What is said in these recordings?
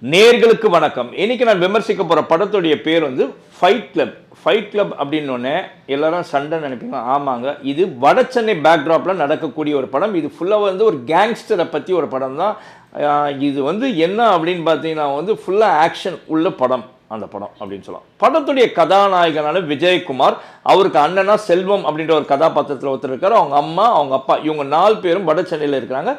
நேர்களுக்கு வணக்கம். இன்னைக்கு நான் விமர்சிக்க போற படத்துடைய பேர் வந்து ஃபைட் கிளப். ஃபைட் கிளப் அப்படின்னோடனே எல்லாரும் சண்டை நினைப்பீங்க. ஆமாங்க, இது வட சென்னை பேக்ட்ராப்ல நடக்கக்கூடிய ஒரு படம். இது ஃபுல்லாக வந்து ஒரு கேங்ஸ்டரை பற்றி ஒரு படம் தான். இது வந்து என்ன அப்படின்னு பார்த்தீங்கன்னா வந்து ஃபுல்லாக ஆக்ஷன் உள்ள படம். அந்த படம் அப்படின்னு சொல்லலாம். படத்துடைய கதாநாயகனான விஜயகுமார், அவருக்கு அண்ணனா செல்வம் அப்படின்ற ஒரு கதாபாத்திரத்தில் ஒருத்தர் இருக்கார். அவங்க அம்மா, அவங்க அப்பா, இவங்க 4 பேரும் வட சென்னையில் இருக்கிறாங்க.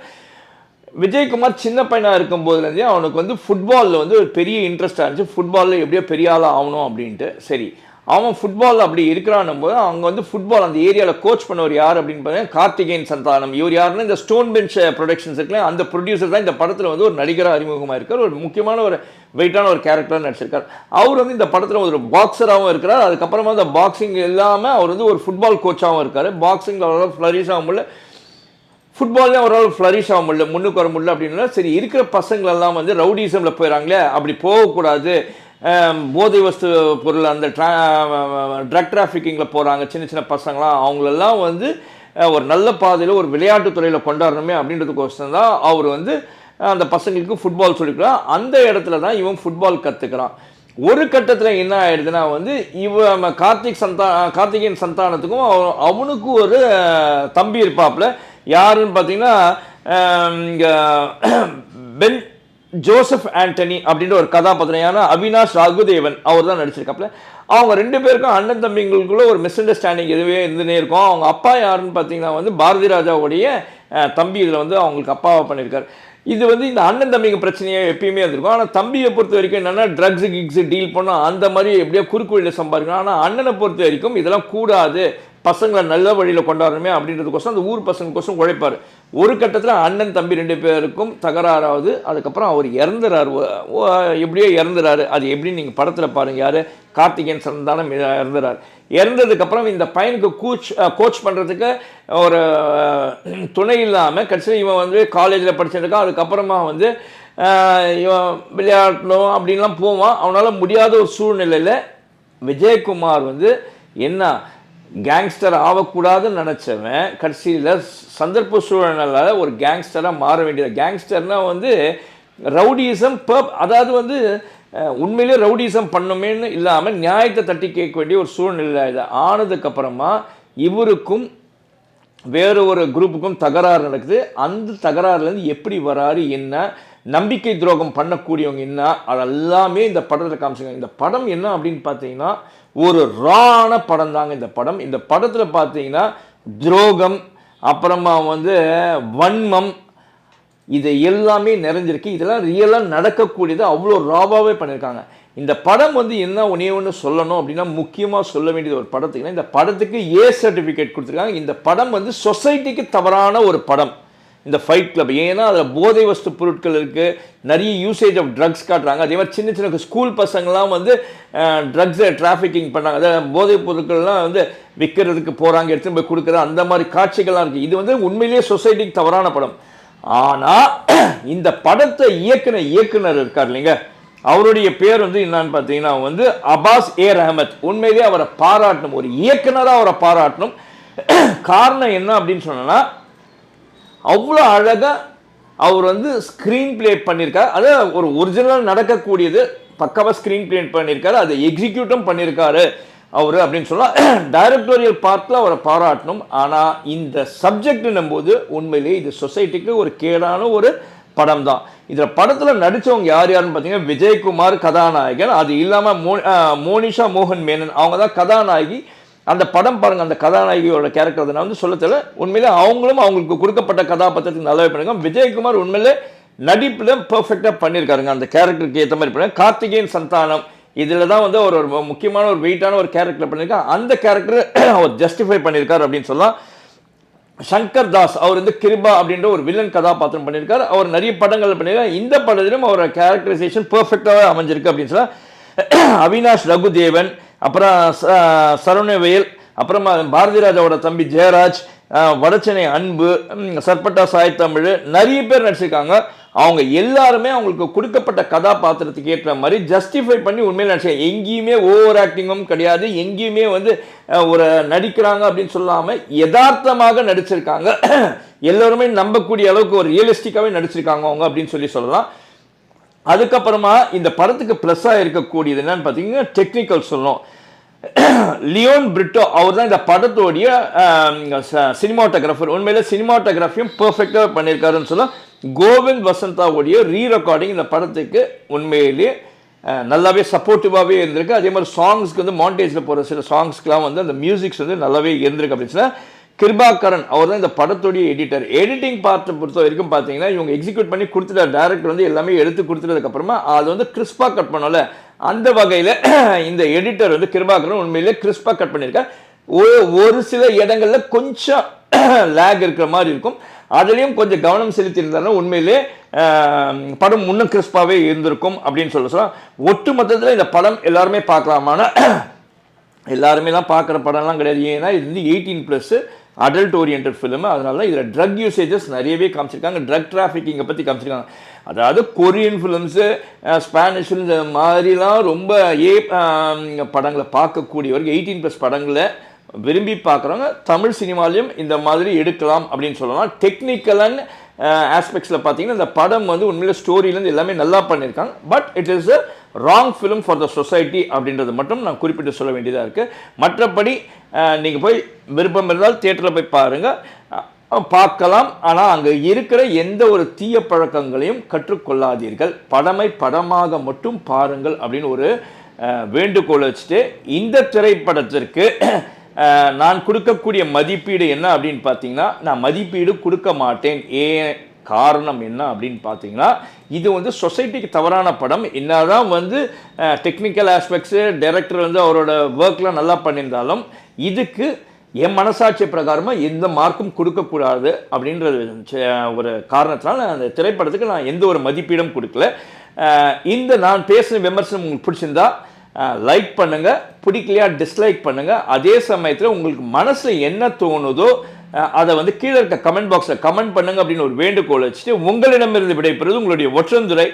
விஜயகுமார் சின்ன பையனாக இருக்கும்போதுலேருந்தே அவனுக்கு வந்து ஃபுட்பாலில் வந்து ஒரு பெரிய இன்ட்ரெஸ்டாக இருந்துச்சு. ஃபுட்பாலில் எப்படியோ பெரிய ஆளாக ஆகணும் அப்படின்ட்டு. சரி, அவன் ஃபுட்பாலில் அப்படி இருக்கிறான்னும் போது அவங்க வந்து ஃபுட்பால் அந்த ஏரியாவில் கோச் பண்ணவர் யார் அப்படின்னு பார்த்தீங்கன்னா கார்த்திகேயன் சந்தானம். இவர் யாருன்னா இந்த ஸ்டோன் பெஞ்ச் ப்ரொடக்ஷன்ஸ் இருக்குல்ல, அந்த ப்ரொடியூசர் தான் இந்த படத்தில் வந்து ஒரு நடிகராக அறிமுகமாக இருக்கார். ஒரு முக்கியமான ஒரு வெயிட்டான ஒரு கேரக்டராக நடிச்சிருக்கார். அவர் வந்து இந்த படத்தில் ஒரு பாக்ஸராகவும் இருக்கிறார். அதுக்கப்புறமா அந்த பாக்ஸிங் இல்லாமல் அவர் வந்து ஒரு ஃபுட்பால் கோச்சாகவும் இருக்கார். பாக்ஸிங்கில் அவ்வளோ ஃப்ளரிஷ் ஆக முடியல, ஃபுட்பால்லேயும் அவரால் ஃப்ளரிஷ் ஆக முடியல, முன்னுக்கு வர முடியல. அப்படின்னா சரி, இருக்கிற பசங்களெல்லாம் வந்து ரவுடிசமில் போயிடறாங்களே, அப்படி போகக்கூடாது, போதை வஸ்து பொருள் அந்த ட்ரக் டிராஃபிக்கிங்கில் போகிறாங்க சின்ன சின்ன பசங்களாம், அவங்களெல்லாம் வந்து ஒரு நல்ல பாதையில் ஒரு விளையாட்டு துறையில் கொண்டாடணுமே அப்படின்றதுக்கோசரம் தான் அவர் வந்து அந்த பசங்களுக்கு ஃபுட்பால் சொல்லிக்கிறான். அந்த இடத்துல தான் இவன் ஃபுட்பால் கற்றுக்கிறான். ஒரு கட்டத்தில் என்ன ஆயிடுதுன்னா வந்து கார்த்திகேயன் சந்தானத்துக்கும் அவனுக்கு ஒரு தம்பி இருப்பாப்புல. யாருன்னு பார்த்தீங்கன்னா பென் ஜோசப் ஆண்டனி அப்படின்ற ஒரு கதாபாத்திரம் அவினாஷ் ராகுதேவன் அவர் தான் நடிச்சிருக்காப்புல. அவங்க 2 பேருக்கும் அண்ணன் தம்பிங்களுக்குள்ள ஒரு மிஸ் அண்டர்ஸ்டாண்டிங் எதுவே இருந்துனே இருக்கும். அவங்க அப்பா யாருன்னு பார்த்தீங்கன்னா வந்து பாரதி ராஜாவுடைய தம்பி இதில் வந்து அவங்களுக்கு அப்பாவை பண்ணியிருக்காரு. இது வந்து இந்த அண்ணன் தம்பிங்க பிரச்சனையே எப்பயுமே இருந்திருக்கும். ஆனால் தம்பியை பொறுத்த வரைக்கும் என்னென்னா ட்ரக்ஸு டீல் பண்ணோம், அந்த மாதிரி எப்படியோ குறுக்கு வழியில் சம்பாதிக்கணும். ஆனால் அண்ணனை பொறுத்த வரைக்கும் இதெல்லாம் கூடாது, பசங்களை நல்ல வழியில் கொண்டாடுறோமே அப்படின்றதுக்கோசம் அந்த ஊர் பசங்களுக்கோசம் உழைப்பார். ஒரு கட்டத்தில் அண்ணன் தம்பி 2 பேருக்கும் தகராறாவது. அதுக்கப்புறம் அவர் இறந்துறாரு, எப்படியோ இறந்துறாரு. அது எப்படின்னு நீங்கள் படத்தில் பாருங்கள். யார்? கார்த்திகேயன் சந்தானம் இறந்துறாரு. இறந்ததுக்கப்புறம் இந்த பையனுக்கு கோச் பண்ணுறதுக்கு ஒரு துணை இல்லாமல் கடைசியில் இவன் வந்து காலேஜில் படிச்சிருக்கான். அதுக்கப்புறமா வந்து இவன் விளையாடணும் அப்படின்லாம் போவான். அவனால் முடியாத ஒரு சூழ்நிலையில் விஜயகுமார் வந்து என்ன கேங்ஸ்டர் ஆகக்கூடாதுன்னு நினச்சவன் கடைசியில் சந்தர்ப்ப சூழ்நிலையில் ஒரு கேங்ஸ்டராக மாற வேண்டியது. கேங்ஸ்டர்னால் வந்து ரவுடிசம் அதாவது வந்து உண்மையிலே ரவுடிசம் பண்ணுமேன்னு இல்லாமல் நியாயத்தை தட்டி கேட்க வேண்டிய ஒரு சூழ்நிலை இது ஆனதுக்கப்புறமா இவருக்கும் வேறு ஒரு குரூப்புக்கும் தகராறு நடக்குது. அந்த தகராறுலேருந்து எப்படி வராரு, என்ன நம்பிக்கை துரோகம் பண்ணக்கூடியவங்க என்ன, அதெல்லாமே இந்த படத்தில் காமிச்சிருக்காங்க. இந்த படம் என்ன அப்படின்னு பார்த்தீங்கன்னா ஒரு ரான படம் தாங்க இந்த படம். இந்த படத்தில் பார்த்தீங்கன்னா துரோகம், அப்புறமா வந்து வன்மம், இது எல்லாமே நிறைஞ்சிருக்கு. இதெல்லாம் ரியலாக நடக்கக்கூடியது, அவ்வளோ ராவாகவே பண்ணியிருக்காங்க. இந்த படம் வந்து என்ன ஒன்று சொல்லணும் அப்படின்னா முக்கியமாக சொல்ல வேண்டியது ஒரு படத்துக்குன்னா இந்த படத்துக்கு ஏ சர்டிஃபிகேட் கொடுத்துருக்காங்க. இந்த படம் வந்து சொசைட்டிக்கு தவறான ஒரு படம் இந்த ஃபைட் கிளப். ஏன்னா அதில் போதை வஸ்து பொருட்கள் இருக்குது, நிறைய யூசேஜ் ஆஃப் ட்ரக்ஸ் காட்டுறாங்க. அதே மாதிரி சின்ன சின்ன ஸ்கூல் பசங்கள்லாம் வந்து ட்ரக்ஸை டிராஃபிக்கிங் பண்ணாங்க, அதாவது போதைப் பொருட்கள்லாம் வந்து விற்கிறதுக்கு போகிறாங்க, எடுத்துகிட்டு போய் கொடுக்குற அந்த மாதிரி காட்சிகள்லாம் இருக்குது. இது வந்து உண்மையிலேயே சொசைட்டிக்கு தவறான படம். ஆனால் இந்த படத்தை இயக்குனர் இருக்கார் இல்லைங்க, அவருடைய பேர் வந்து என்னன்னு பார்த்தீங்கன்னா வந்து அப்பாஸ் ஏ ரஹமத். உண்மையிலேயே அவரை பாராட்டணும், ஒரு இயக்குனராக அவரை பாராட்டணும். காரணம் என்ன அப்படின்னு சொன்னா அவ்வளோ அழகாக அவர் வந்து ஸ்க்ரீன் பிளே பண்ணியிருக்காரு. அது ஒரு ஒரிஜினல் நடக்கக்கூடியது பக்காவாக ஸ்க்ரீன் பிளே பண்ணியிருக்காரு, அதை எக்ஸிக்யூட்டும் பண்ணியிருக்காரு அவர் அப்படின்னு சொல்லலாம். டைரக்டோரியல் பார்ட்டில் அவரை பாராட்டணும். ஆனால் இந்த சப்ஜெக்ட்னும் போது உண்மையிலேயே இது சொசைட்டிக்கு ஒரு கேடான ஒரு படம் தான். இதில் படத்தில் நடித்தவங்க யாருன்னு பார்த்தீங்கன்னா விஜயகுமார் கதாநாயகன், அது இல்லாமல் மோனிஷா மோகன் மேனன் அவங்க தான் கதாநாயகி. அந்த படம் பாருங்கள், அந்த கதாநாயகியோட கேரக்டர் நான் வந்து சொல்ல தெரியல. உண்மையிலே அவங்களும் அவங்களுக்கு கொடுக்கப்பட்ட கதாபாத்திரத்துக்கு நல்லாவே பண்ணிருக்காங்க. விஜயகுமார் உண்மையிலே நடிப்பில் பர்ஃபெக்டாக பண்ணியிருக்காருங்க, அந்த கேரக்டருக்கு ஏற்ற மாதிரி பண்ணி. கார்த்திகேயன் சந்தானம் இதில் தான் வந்து ஒரு முக்கியமான ஒரு வெயிட்டான ஒரு கேரக்டர் பண்ணியிருக்காங்க. அந்த கேரக்டர் அவர் ஜஸ்டிஃபை பண்ணியிருக்காரு அப்படின்னு சொல்லலாம். சங்கர் தாஸ் அவர் வந்து கிருபா அப்படின்ற ஒரு வில்லன் கதாபாத்திரம் பண்ணியிருக்காரு. அவர் நிறைய படங்கள் பண்ணியிருக்காரு. இந்த படத்திலும் அவரோட கேரக்டரைசேஷன் பர்ஃபெக்டாக அமைஞ்சிருக்கு அப்படின்னு சொல்லலாம். அவினாஷ் ரகுதேவன், அப்புறம் சரவணவேல், அப்புறமா பாரதி ராஜாவோட தம்பி ஜெயராஜ், வடச்சென்னை அன்பு, சர்பட்டா சாய் தமிழ், நிறைய பேர் நடிச்சிருக்காங்க. அவங்க எல்லாருமே அவங்களுக்கு கொடுக்கப்பட்ட கதாபாத்திரத்துக்கு ஏற்ற மாதிரி ஜஸ்டிஃபை பண்ணி உண்மையில் நடிச்சாங்க. எங்கேயுமே ஓவர் ஆக்டிங்கும் கிடையாது, எங்கேயுமே வந்து ஒரு நடிக்கிறாங்க அப்படின்னு சொல்லாமல் யதார்த்தமாக நடிச்சிருக்காங்க. எல்லோருமே நம்பக்கூடிய அளவுக்கு ஒரு ரியலிஸ்டிக்காகவே நடிச்சிருக்காங்க அவங்க அப்படின்னு சொல்லலாம். அதுக்கப்புறமா இந்த படத்துக்கு ப்ளஸ்ஸாக இருக்கக்கூடியது என்னன்னு பார்த்தீங்கன்னா டெக்னிக்கல் சொல்லணும். லியோன் பிரிட்டோ அவர் தான் இந்த படத்தோடைய சினிமாட்டோகிராஃபர். உண்மையில சினிமாட்டோகிராஃபியும் பெர்ஃபெக்டாக பண்ணியிருக்காருன்னு சொல்ல. கோவிந்த் வசந்தாவுடைய ரீ ரெக்கார்டிங் இந்த படத்துக்கு உண்மையிலேயே நல்லாவே சப்போர்ட்டிவாகவே இருந்திருக்கு. அதே மாதிரி சாங்ஸ்க்கு வந்து மாண்டேஜில் போகிற சில சாங்ஸ்க்குலாம் வந்து அந்த மியூசிக்ஸ் வந்து நல்லாவே இருந்திருக்கு அப்படின்னு சொன்னால். கிருபாகரன் அவர் தான் இந்த படத்துடைய எடிட்டர். எடிட்டிங் பார்ட்டை பொறுத்த வரைக்கும் பார்த்தீங்கன்னா இவங்க எக்ஸிக்யூட் பண்ணி கொடுத்துட்டார். டேரக்டர் வந்து எல்லாமே எடுத்து கொடுத்துட்டதுக்கப்புறமா அது வந்து கிறிஸ்பாக கட் பண்ணல. அந்த வகையில் இந்த எடிட்டர் வந்து கிருபாகரன் உண்மையிலே கிறிஸ்பாக கட் பண்ணியிருக்கார். ஒரு சில இடங்களில் கொஞ்சம் லேக் இருக்கிற மாதிரி இருக்கும். அதுலேயும் கொஞ்சம் கவனம் செலுத்தியிருந்தாலும் உண்மையிலே படம் இன்னும் கிறிஸ்பாகவே இருந்திருக்கும் அப்படின்னு சொல்லலாம். ஒட்டு மொத்தத்தில் இந்த படம் எல்லாருமே பார்க்கலாமான எல்லாருமேலாம் பார்க்குற படம்லாம் கிடையாது. ஏன்னா இது வந்து 18+ அடல்ட் ஓரியன்ட் ஃபிலிம். அதனால தான் இதில் ட்ரக் யூசேஜஸ் நிறையவே காமிச்சிருக்காங்க. ட்ரக் டிராஃபிக்கிங்கை பற்றி காமிச்சிருக்காங்க. அதாவது கொரியன் ஃபிலிம்ஸு, ஸ்பானிஷ் இந்த மாதிரிலாம் ரொம்ப படங்களை பார்க்கக்கூடியவர்கள் 18+ படங்களை விரும்பி பார்க்குறவங்க தமிழ் சினிமாலையும் இந்த மாதிரி எடுக்கலாம் அப்படின்னு சொல்லலாம். டெக்னிக்கல் அண்ட் ஆஸ்பெக்ட்ஸில் பார்த்தீங்கன்னா இந்த படம் வந்து உண்மையில ஸ்டோரியிலேருந்து எல்லாமே நல்லா பண்ணியிருக்காங்க. But it is a wrong film for the society அப்படின்றது மட்டும் நான் குறிப்பிட்டு சொல்ல வேண்டியதாக இருக்குது. மற்றபடி நீங்கள் போய் விருப்பம் இருந்தால் தியேட்டரில் போய் பாருங்கள், பார்க்கலாம். ஆனால் அங்கே இருக்கிற எந்த ஒரு தீய பழக்கங்களையும் கற்றுக்கொள்ளாதீர்கள். படமை படமாக மட்டும் பாருங்கள் அப்படின்னு ஒரு வேண்டுகோள் வச்சுட்டு இந்த திரைப்படத்திற்கு நான் கொடுக்கக்கூடிய மதிப்பீடு என்ன அப்படின்னு பார்த்தீங்கன்னா, நான் மதிப்பீடு கொடுக்க மாட்டேன். காரணம் என்ன அப்படின்னு பார்த்தீங்கன்னா, இது வந்து சொசைட்டிக்கு தவறான படம். என்னதான் வந்து டெக்னிக்கல் ஆஸ்பெக்ட்ஸு டைரக்டர் வந்து அவரோட ஒர்க்லாம் நல்லா பண்ணியிருந்தாலும் இதுக்கு என் மனசாட்சி பிரகாரமாக எந்த மார்க்கும் கொடுக்கக்கூடாது அப்படின்றது ஒரு காரணத்தினால அந்த திரைப்படத்துக்கு நான் எந்த ஒரு மதிப்பீடும் கொடுக்கல. இந்த நான் பேசின விமர்சனம் உங்களுக்கு பிடிச்சிருந்தா லைக் பண்ணுங்க, பிடிக்கலையா டிஸ்லைக் பண்ணுங்க. அதே சமயத்தில் உங்களுக்கு மனசு என்ன தோணுதோ அதை வந்து கீழே இருக்க கமெண்ட் பாக்ஸில் கமெண்ட் பண்ணுங்க அப்படின்னு ஒரு வேண்டுகோள் வச்சுட்டு உங்களிடமிருந்து விடைபெறுவது உங்களுடைய ஒற்றந்துரை.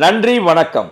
நன்றி, வணக்கம்.